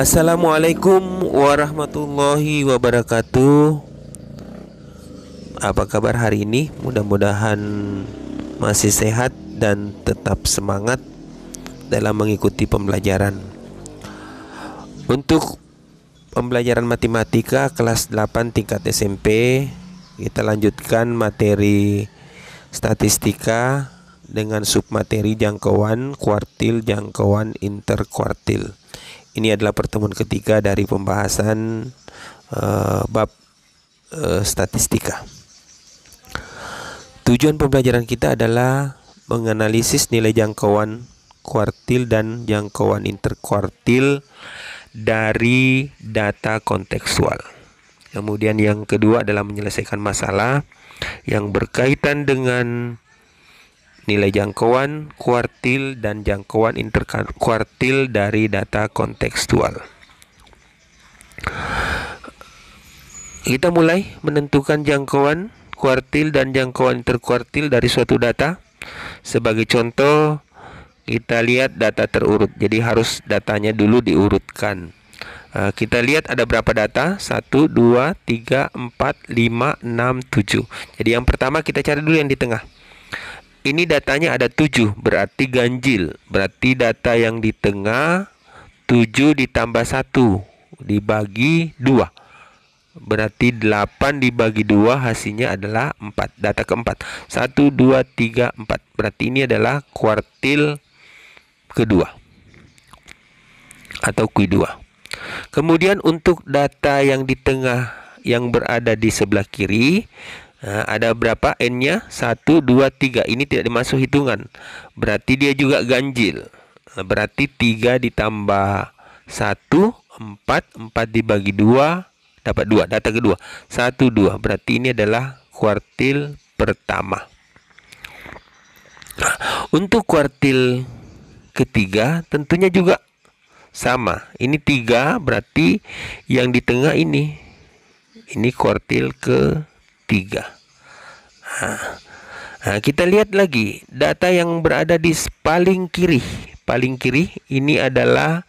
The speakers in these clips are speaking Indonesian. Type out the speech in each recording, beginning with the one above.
Assalamualaikum warahmatullahi wabarakatuh. Apa kabar hari ini? Mudah-mudahan masih sehat dan tetap semangat dalam mengikuti pembelajaran. Untuk pembelajaran matematika kelas 8 tingkat SMP, kita lanjutkan materi statistika dengan submateri jangkauan kuartil, jangkauan interkuartil. Ini adalah pertemuan ketiga dari pembahasan bab statistika. Tujuan pembelajaran kita adalah menganalisis nilai jangkauan kuartil dan jangkauan interkuartil dari data kontekstual. Kemudian yang kedua adalah menyelesaikan masalah yang berkaitan dengan nilai jangkauan kuartil dan jangkauan interkuartil dari data kontekstual. Kita mulai menentukan jangkauan kuartil dan jangkauan interkuartil dari suatu data. Sebagai contoh, kita lihat data terurut. Jadi harus datanya dulu diurutkan. Kita lihat ada berapa data? 1, 2, 3, 4, 5, 6, 7. Jadi yang pertama kita cari dulu yang di tengah. Ini datanya ada 7, berarti ganjil. Berarti data yang di tengah 7 ditambah 1 dibagi 2. Berarti 8 dibagi 2 hasilnya adalah 4. Data keempat 1, 2, 3, 4. Berarti ini adalah kuartil kedua atau Q2. Kemudian untuk data yang di tengah yang berada di sebelah kiri, ada berapa N-nya? 1, 2, 3. Ini tidak dimasuk hitungan. Berarti dia juga ganjil. Berarti 3 ditambah 1, 4. 4 dibagi 2, dapat 2. Data kedua 1, 2. Berarti ini adalah kuartil pertama. Untuk kuartil ketiga tentunya juga sama. Ini 3, berarti yang di tengah ini kuartil ke 3. Kita lihat lagi data yang berada di paling kiri. Paling kiri ini adalah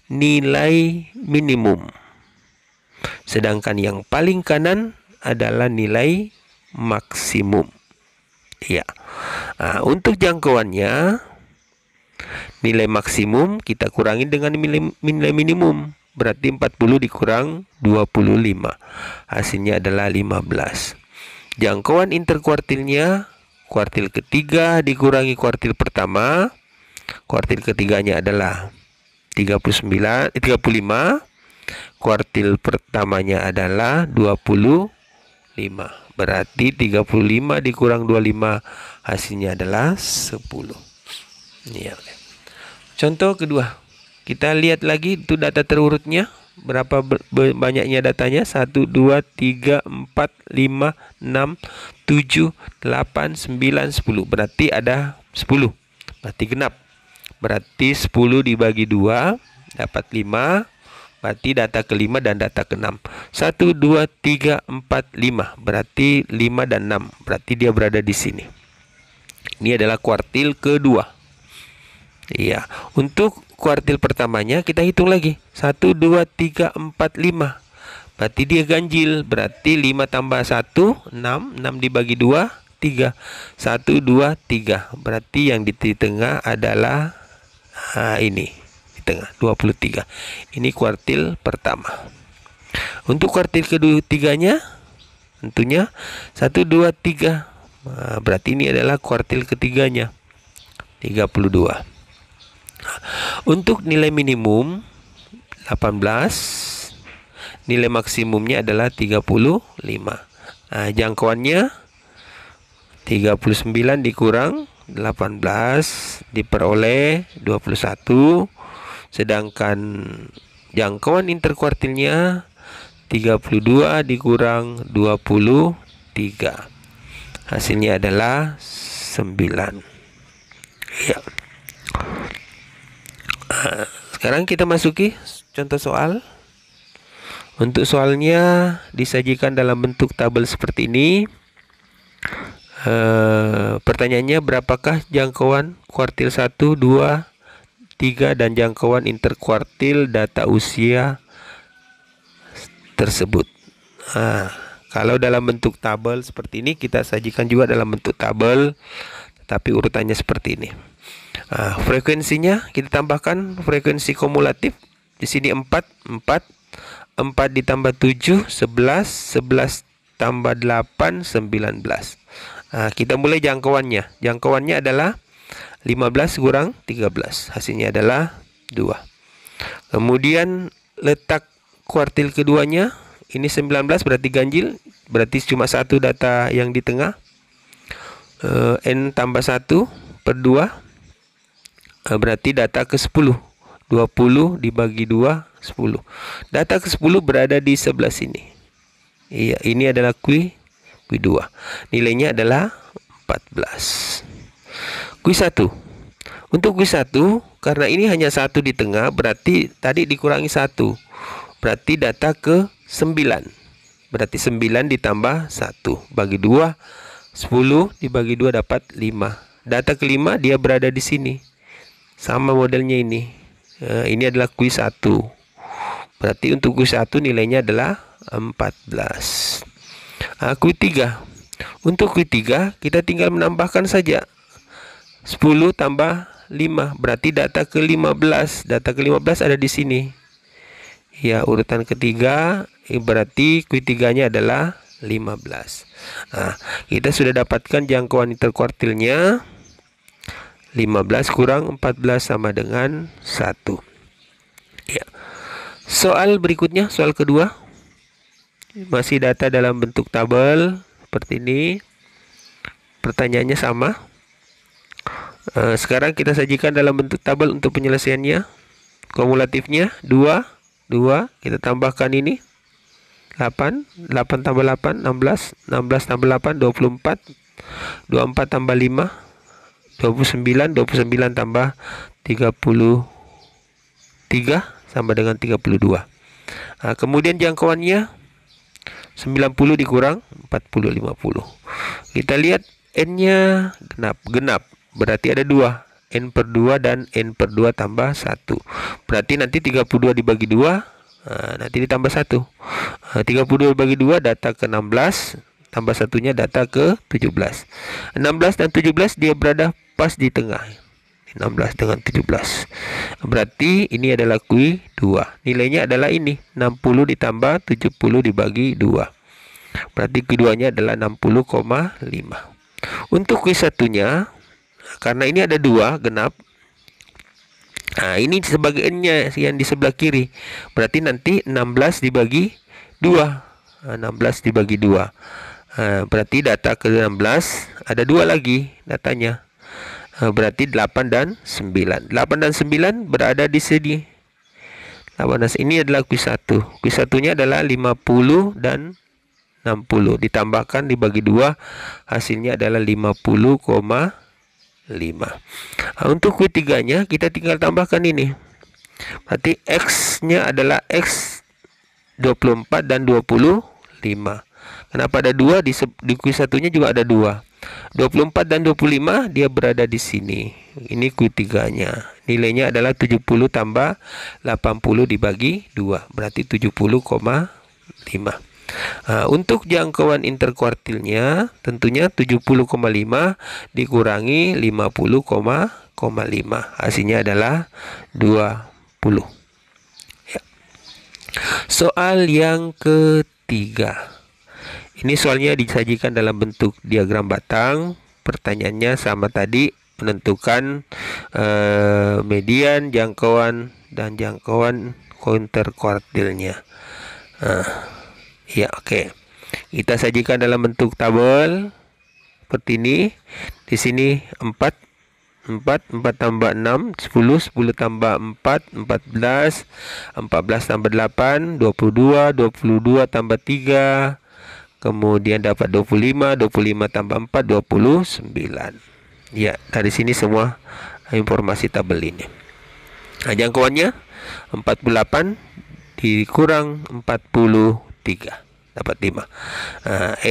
nilai minimum. Sedangkan yang paling kanan adalah nilai maksimum. Ya. Untuk jangkauannya, nilai maksimum kita kurangi dengan nilai minimum. Berarti 40 dikurang 25. Hasilnya adalah 15. Jangkauan interkuartilnya, kuartil ketiga dikurangi kuartil pertama. Kuartil ketiganya adalah 35. Kuartil pertamanya adalah 25. Berarti 35 dikurang 25 hasilnya adalah 10. Ya. Contoh kedua. Kita lihat lagi itu data terurutnya. Berapa banyaknya datanya? 1, 2, 3, 4, 5, 6, 7, 8, 9, 10. Berarti ada 10. Berarti genap. Berarti 10 dibagi 2 dapat 5. Berarti data kelima dan data keenam. 1, 2, 3, 4, 5. Berarti 5 dan 6. Berarti dia berada di sini. Ini adalah kuartil kedua. Iya. Untuk kuartil pertamanya kita hitung lagi. 1, 2, 3, 4, 5. Berarti dia ganjil. Berarti 5 tambah 1, 6. 6 dibagi 2, 3. 1, 2, 3. Berarti yang di tengah adalah ini. Di tengah, 23. Ini kuartil pertama. Untuk kuartil ketiganya, tentunya 1, 2, 3. Berarti ini adalah kuartil ketiganya. 32. Untuk nilai minimum 18, nilai maksimumnya adalah 35. Jangkauannya 39 dikurang 18 diperoleh 21. Sedangkan jangkauan interkuartilnya 32 dikurang 23. Hasilnya adalah 9. Ya. Sekarang kita masuki contoh soal. Untuk soalnya disajikan dalam bentuk tabel seperti ini. Pertanyaannya, berapakah jangkauan kuartil 1, 2, 3 dan jangkauan interkuartil data usia tersebut. Kalau dalam bentuk tabel seperti ini, kita sajikan juga dalam bentuk tabel, tapi urutannya seperti ini. Frekuensinya kita tambahkan frekuensi kumulatif. Di sini 4 ditambah 7, 11 tambah 8, 19. Kita mulai jangkauannya. Jangkauannya adalah 15 kurang 13. Hasilnya adalah 2. Kemudian letak kuartil keduanya, ini 19 berarti ganjil, berarti cuma satu data yang di tengah. N tambah 1 per 2 berarti data ke 10. 20 dibagi 2, 10. Data ke 10 berada di sebelah sini. Iya, ini adalah Q2. Nilainya adalah 14. Q1. Untuk Q1, karena ini hanya satu di tengah, berarti tadi dikurangi 1. Berarti data ke 9. Berarti 9 ditambah 1 bagi 2, 10 dibagi 2 dapat 5. Data ke-5 dia berada di sini. Sama modelnya ini. Ini adalah Q1. Berarti untuk Q1 nilainya adalah 14. Q3. Untuk Q3 kita tinggal menambahkan saja 10 tambah 5. Berarti data ke-15. Data ke-15 ada di sini. Ya, urutan ketiga berarti Q3-nya adalah 15. Kita sudah dapatkan jangkauan interkuartilnya. 15 kurang 14 sama dengan 1. Ya. Soal berikutnya, soal kedua. Masih data dalam bentuk tabel seperti ini. Pertanyaannya sama. Sekarang kita sajikan dalam bentuk tabel untuk penyelesaiannya. Kumulatifnya 2, kita tambahkan ini 8 tambah 8, 16 tambah 8, 24 tambah 5, 29 tambah 33 sama dengan 32. Kemudian jangkauannya 90 dikurang 40, 50. Kita lihat N-nya genap. Berarti ada 2. N per 2 dan N per 2 tambah 1. Berarti nanti 32 dibagi 2, nanti ditambah 1. 32 dibagi 2 data ke 16, tambah satunya data ke 17. 16 dan 17 dia berada pas di tengah. 16 dengan 17. Berarti ini adalah Q2. Nilainya adalah ini, 60 ditambah 70 dibagi 2. Berarti Q2-nya adalah 60,5. Untuk Q1-nya, karena ini ada 2 genap. Ini sebagai N-nya yang di sebelah kiri. Berarti nanti 16 dibagi 2. 16 dibagi 2. Berarti data ke-16 ada 2 lagi datanya. Berarti 8 dan 9. 8 dan 9 berada di sini. 18 ini adalah Q1. Q1-nya adalah 50 dan 60. Ditambahkan dibagi 2, hasilnya adalah 50,5. Untuk Q3-nya kita tinggal tambahkan ini. Berarti X-nya adalah X 24 dan 25. Kenapa ada 2? Di Q1-nya juga ada 2. 24 dan 25 dia berada di sini. Ini Q3-nya. Nilainya adalah 70 tambah 80 dibagi 2. Berarti 70,5. Untuk jangkauan interkuartilnya tentunya 70,5 dikurangi 50,5. Hasilnya adalah 20. Ya. Soal yang ketiga. Ini soalnya disajikan dalam bentuk diagram batang. Pertanyaannya sama tadi, menentukan median, jangkauan, dan jangkauan interkuartilnya. Ya, oke. Kita sajikan dalam bentuk tabel seperti ini. Di sini 4 tambah 6, 10 tambah 4, 14 tambah 8, 22 tambah 3, kemudian dapat 25 tambah 4, 29. Ya, dari sini semua informasi tabel ini. Jangkauannya 48 dikurang 43 dapat 5.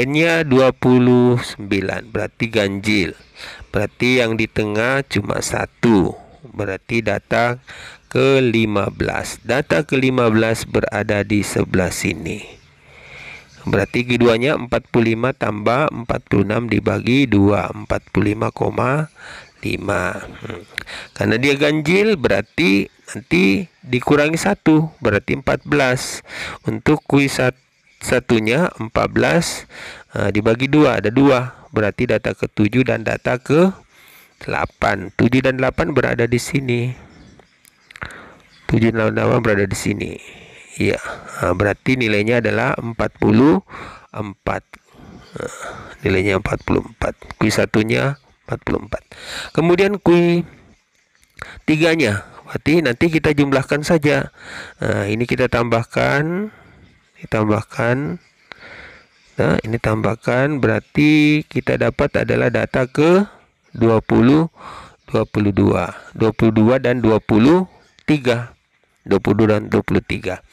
N-nya 29 berarti ganjil. Berarti yang di tengah cuma 1. berarti data ke-15. Data ke-15 berada di sebelah sini. Berarti keduanya 45 tambah 46 dibagi 2, 45,5. Karena dia ganjil berarti nanti dikurangi 1, berarti 14. Untuk kuis satunya 14 dibagi 2, ada 2. Berarti data ke-7 dan data ke-8. 7 dan 8 berada di sini. 7 dan 8 berada di sini. Ya, berarti nilainya adalah 44. Nilainya 44. Kuis satunya 44. Kemudian kuis tiganya, berarti nanti kita jumlahkan saja. Ini kita tambahkan. Nah, ini tambahkan, berarti kita dapat adalah data ke 22 dan 23. 22 dan 23.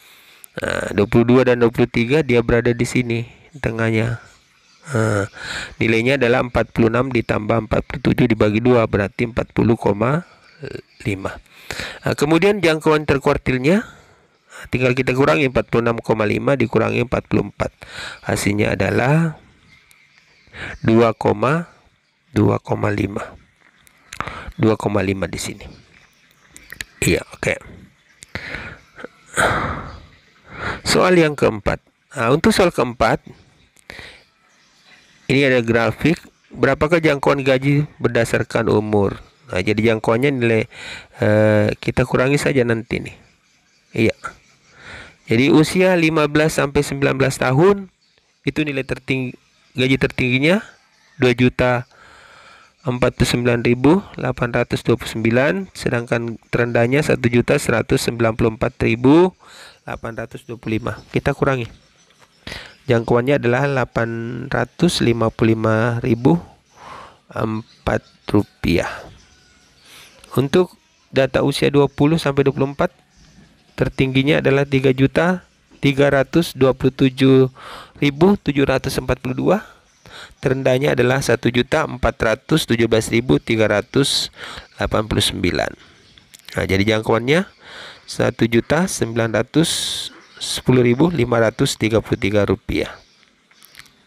22 dan 23 dia berada di sini tengahnya. Nilainya adalah 46 ditambah 47 dibagi 2, berarti 40,5. Kemudian jangkauan terkuartilnya tinggal kita kurangi 46,5 dikurangi 44. Hasilnya adalah 2,5 di sini. Iya, oke. Soal yang keempat. Untuk soal keempat, ini ada grafik berapakah jangkauan gaji berdasarkan umur. Jadi jangkauannya nilai kita kurangi saja nanti nih. Iya. Jadi usia 15 sampai 19 tahun itu nilai tertinggi, gaji tertingginya 2.049.829, sedangkan terendahnya 1.194.825. Kita kurangi. Jangkauannya adalah 855.004 rupiah. Untuk data usia 20 sampai 24 tertingginya adalah 3.327.742. Terendahnya adalah 1.417.389. Jadi jangkauannya 1.910.533 rupiah.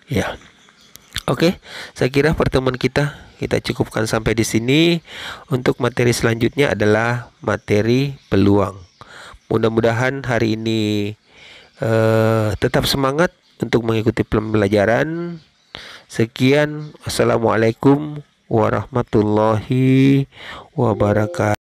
Ya. Oke, saya kira pertemuan kita cukupkan sampai di sini. Untuk materi selanjutnya adalah materi peluang. Mudah-mudahan hari ini tetap semangat untuk mengikuti pembelajaran. Sekian, wassalamualaikum warahmatullahi wabarakatuh.